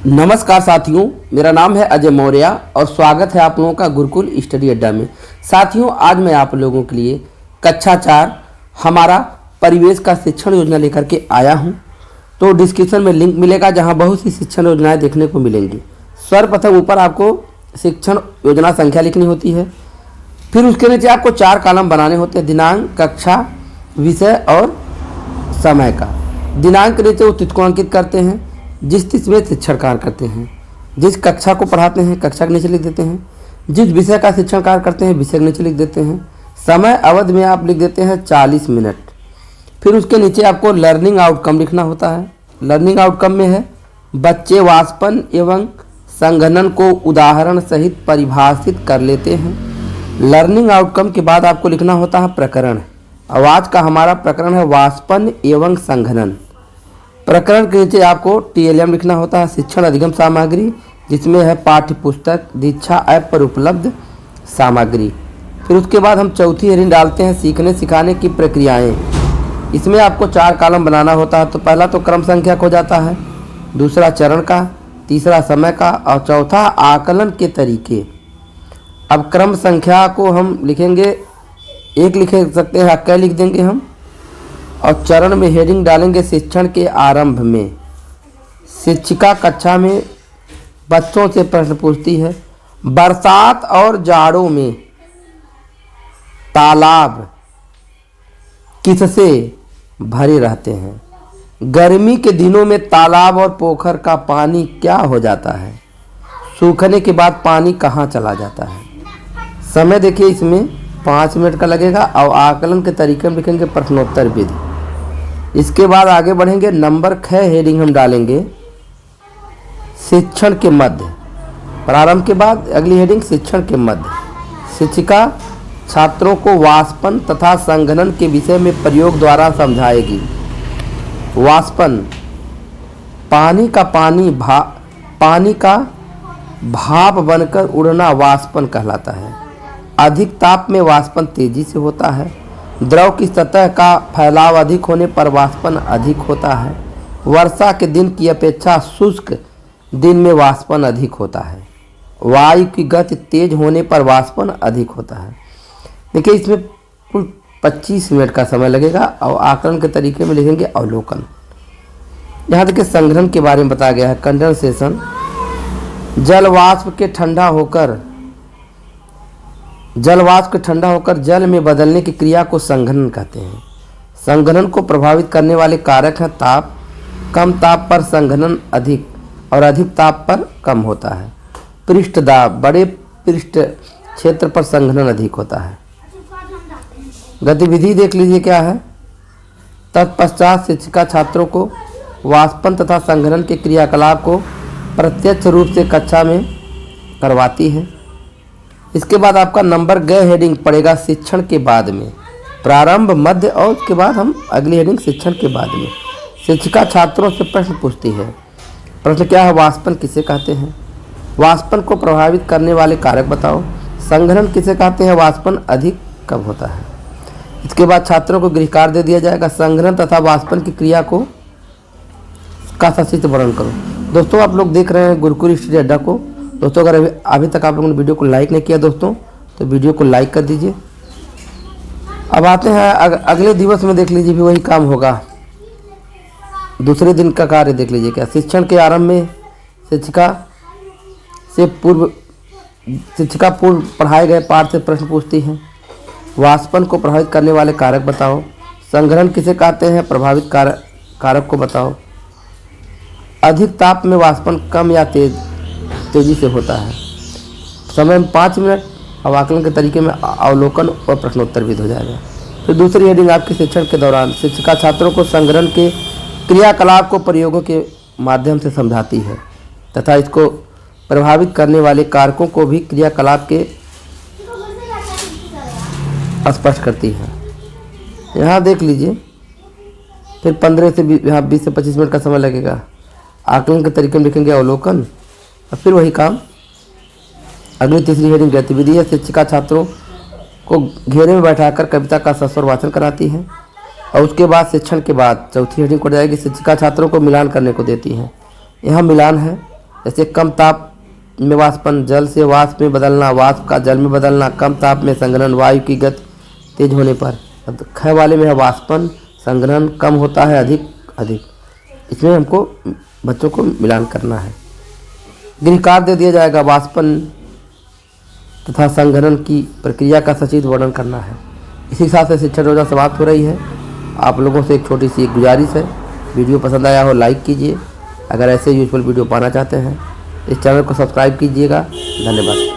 नमस्कार साथियों, मेरा नाम है अजय मौर्य और स्वागत है आप लोगों का गुरुकुल स्टडी अड्डा में। साथियों, आज मैं आप लोगों के लिए कक्षा 4 हमारा परिवेश का शिक्षण योजना लेकर के आया हूं। तो डिस्क्रिप्शन में लिंक मिलेगा जहां बहुत सी शिक्षण योजनाएं देखने को मिलेंगी। सर्वप्रथम ऊपर आपको शिक्षण योजना संख्या लिखनी होती है, फिर उसके नीचे आपको 4 कॉलम बनाने होते हैं, दिनांक, कक्षा, विषय और समय का। दिनांक के नीचे वो तिथि को अंकित करते हैं जिस तिथि में शिक्षण कार्य करते हैं, जिस कक्षा को पढ़ाते हैं कक्षा के नीचे लिख देते हैं, जिस विषय का शिक्षण कार्य करते हैं विषय के नीचे लिख देते हैं। समय अवधि में आप लिख देते हैं 40 मिनट। फिर उसके नीचे आपको लर्निंग आउटकम लिखना होता है। लर्निंग आउटकम में है बच्चे वाष्पन एवं संघनन को उदाहरण सहित परिभाषित कर लेते हैं। लर्निंग आउटकम के बाद आपको लिखना होता है प्रकरण। आज का हमारा प्रकरण है वाष्पन एवं संघनन। प्रकरण के नीचे आपको TLM लिखना होता है, शिक्षण अधिगम सामग्री, जिसमें है पाठ्य पुस्तक, दीक्षा ऐप पर उपलब्ध सामग्री। फिर उसके बाद हम चौथी हेडिंग डालते हैं सीखने सिखाने की प्रक्रियाएं। इसमें आपको 4 कॉलम बनाना होता है। तो पहला तो क्रम संख्या हो जाता है, दूसरा चरण का, तीसरा समय का और चौथा आकलन के तरीके। अब क्रम संख्या को हम लिखेंगे, एक लिख सकते हैं, कै लिख देंगे हम, और चरण में हेडिंग डालेंगे शिक्षण के आरंभ में। शिक्षिका कक्षा में बच्चों से प्रश्न पूछती है, बरसात और जाड़ों में तालाब किससे भरे रहते हैं? गर्मी के दिनों में तालाब और पोखर का पानी क्या हो जाता है? सूखने के बाद पानी कहाँ चला जाता है? समय देखिए इसमें 5 मिनट का लगेगा और आकलन के तरीके में लिखेंगे प्रश्नोत्तर विधि। इसके बाद आगे बढ़ेंगे, नंबर 6 हेडिंग हम डालेंगे शिक्षण के मध्य। प्रारंभ के बाद अगली हेडिंग शिक्षण के मध्य। शिक्षिका छात्रों को वाष्पन तथा संघनन के विषय में प्रयोग द्वारा समझाएगी। वाष्पन, पानी का भाप बनकर उड़ना वाष्पन कहलाता है। अधिक ताप में वाष्पन तेजी से होता है। द्रव की सतह का फैलाव अधिक होने पर वाष्पन अधिक होता है। वर्षा के दिन की अपेक्षा शुष्क दिन में वाष्पन अधिक होता है। वायु की गति तेज होने पर वाष्पन अधिक होता है। देखिए इसमें कुल 25 मिनट का समय लगेगा और आकलन के तरीके में लिखेंगे अवलोकन। यहाँ देखिए संघनन के बारे में बताया गया है, कंडेंसेशन, जल वाष्प के ठंडा होकर जल में बदलने की क्रिया को संघनन कहते हैं। संघनन को प्रभावित करने वाले कारक हैं ताप। कम ताप पर संघनन अधिक और अधिक ताप पर कम होता है। पृष्ठ दाब, बड़े पृष्ठ क्षेत्र पर संघनन अधिक होता है। गतिविधि देख लीजिए क्या है। तत्पश्चात शिक्षिका छात्रों को वाष्पन तथा संघनन के क्रियाकलाप को प्रत्यक्ष रूप से कक्षा में करवाती है। इसके बाद आपका नंबर ग हेडिंग पड़ेगा शिक्षण के बाद में, प्रारंभ, मध्य और उसके बाद हम अगली हेडिंग शिक्षण के बाद में। शिक्षिका छात्रों से प्रश्न पूछती है। प्रश्न क्या है? वाष्पन किसे कहते हैं? वाष्पन को प्रभावित करने वाले कारक बताओ। संघनन किसे कहते हैं? वाष्पन अधिक कब होता है? इसके बाद छात्रों को गृह कार्य दे दिया जाएगा, संघनन तथा वाष्पन की क्रिया को का सचित्र वर्णन करो। दोस्तों आप लोग देख रहे हैं गुरुकुल स्टडी अड्डा को। दोस्तों अगर अभी तक आप लोगों ने वीडियो को लाइक नहीं किया दोस्तों तो वीडियो को लाइक कर दीजिए। अब आते हैं अगले दिवस में, देख लीजिए भी वही काम होगा। दूसरे दिन का कार्य देख लीजिए क्या। शिक्षण के आरंभ में शिक्षिका पूर्व पढ़ाए गए पाठ से प्रश्न पूछती है। वाष्पन को प्रभावित करने वाले कारक बताओ। संघनन किसे कहते हैं? प्रभावित कारक को बताओ। अधिक ताप में वाष्पन कम या तेजी से होता है। समय में 5 मिनट और आकलन के तरीके में अवलोकन और प्रश्नोत्तर विधि हो जाएगा। फिर दूसरी हेडिंग आपके शिक्षण के दौरान शिक्षिका छात्रों को संघनन के क्रियाकलाप को प्रयोगों के माध्यम से समझाती है तथा इसको प्रभावित करने वाले कारकों को भी क्रियाकलाप के स्पष्ट करती है। यहाँ देख लीजिए फिर 15 से 20 से 25 मिनट का समय लगेगा। आकलन के तरीके में लिखेंगे अवलोकन और फिर वही काम। अगली तीसरी हेडिंग गतिविधि है। शिक्षिका छात्रों को घेरे में बैठाकर कविता का सस्वर वाचन कराती है और उसके बाद शिक्षण के बाद चौथी हेडिंग को जाएगी शिक्षिका छात्रों को मिलान करने को देती है। यहाँ मिलान है जैसे कम ताप में वाष्पन, जल से वाष्प में बदलना, वाष्प का जल में बदलना, कम ताप में संघनन, वायु की गति तेज होने पर। ख वाले में है वाष्पन, संघनन कम होता है, अधिक। इसमें हमको बच्चों को मिलान करना है। गृहकार दे दिया जाएगा, वाष्पन तथा संघनन की प्रक्रिया का सचित्र वर्णन करना है। इसी के साथ से शिक्षण योजना समाप्त हो रही है। आप लोगों से एक छोटी सी एक गुजारिश है, वीडियो पसंद आया हो लाइक कीजिए। अगर ऐसे यूजफुल वीडियो पाना चाहते हैं इस चैनल को सब्सक्राइब कीजिएगा। धन्यवाद।